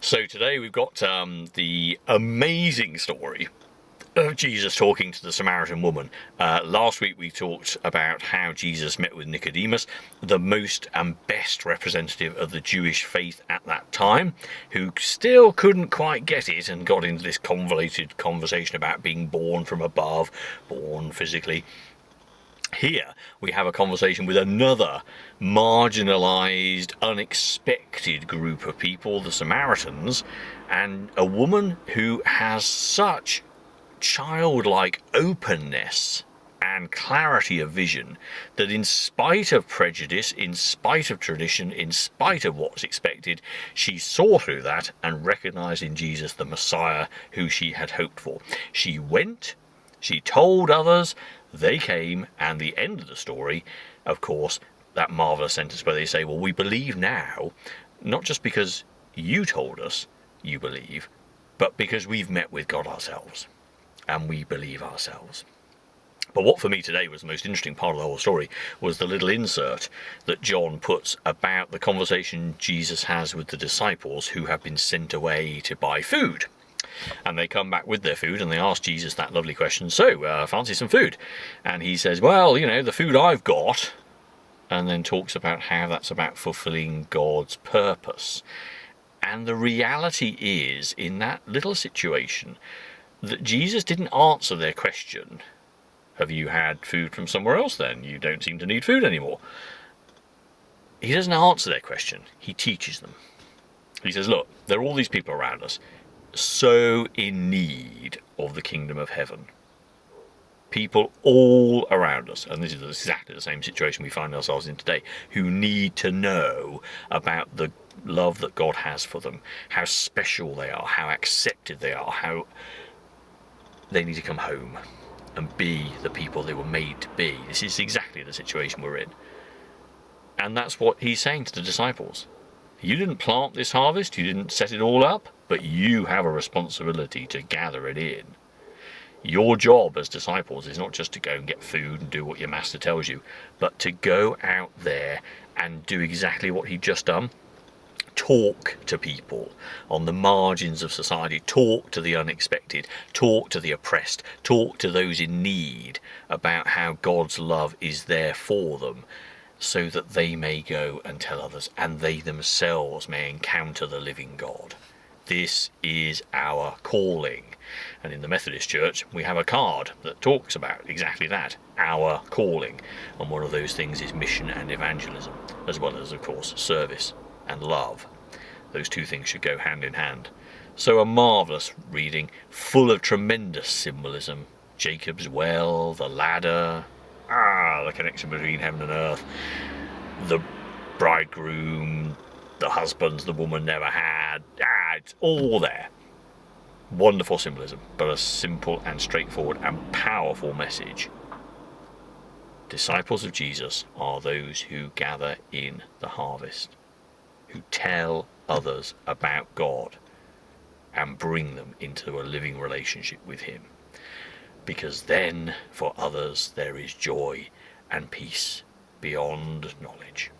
So today we've got the amazing story of Jesus talking to the Samaritan woman. Last week we talked about how Jesus met with Nicodemus, the most and best representative of the Jewish faith at that time, who still couldn't quite get it and got into this convoluted conversation about being born from above, born physically. Here we have a conversation with another marginalised, unexpected group of people, the Samaritans, and a woman who has such childlike openness and clarity of vision that in spite of prejudice, in spite of tradition, in spite of what's expected, she saw through that and recognised in Jesus the Messiah who she had hoped for. She went, she told others, they came, and the end of the story, of course, that marvellous sentence where they say, well, we believe now, not just because you told us you believe, but because we've met with God ourselves, and we believe ourselves. But what for me today was the most interesting part of the whole story was the little insert that John puts about the conversation Jesus has with the disciples who have been sent away to buy food. And they come back with their food and they ask Jesus that lovely question, so, fancy some food? And he says, well, you know, the food I've got, and then talks about how that's about fulfilling God's purpose. And the reality is, in that little situation, that Jesus didn't answer their question, have you had food from somewhere else then? You don't seem to need food anymore. He doesn't answer their question, he teaches them. He says, look, there are all these people around us, so in need of the kingdom of heaven. People all around us, and this is exactly the same situation we find ourselves in today, who need to know about the love that God has for them, how special they are, how accepted they are, how they need to come home and be the people they were made to be. This is exactly the situation we're in. And that's what he's saying to the disciples. You didn't plant this harvest, you didn't set it all up, but you have a responsibility to gather it in. Your job as disciples is not just to go and get food and do what your master tells you, but to go out there and do exactly what he'd just done. Talk to people on the margins of society, talk to the unexpected, talk to the oppressed, talk to those in need about how God's love is there for them, so that they may go and tell others, and they themselves may encounter the living God. This is our calling. And in the Methodist Church, we have a card that talks about exactly that, our calling. And one of those things is mission and evangelism, as well as, of course, service and love. Those two things should go hand in hand. So a marvellous reading, full of tremendous symbolism. Jacob's well, the ladder, the connection between heaven and earth, the bridegroom, the husbands the woman never had, it's all there. Wonderful symbolism, but a simple and straightforward and powerful message. Disciples of Jesus are those who gather in the harvest, who tell others about God and bring them into a living relationship with him. Because then, for others, there is joy and peace beyond knowledge.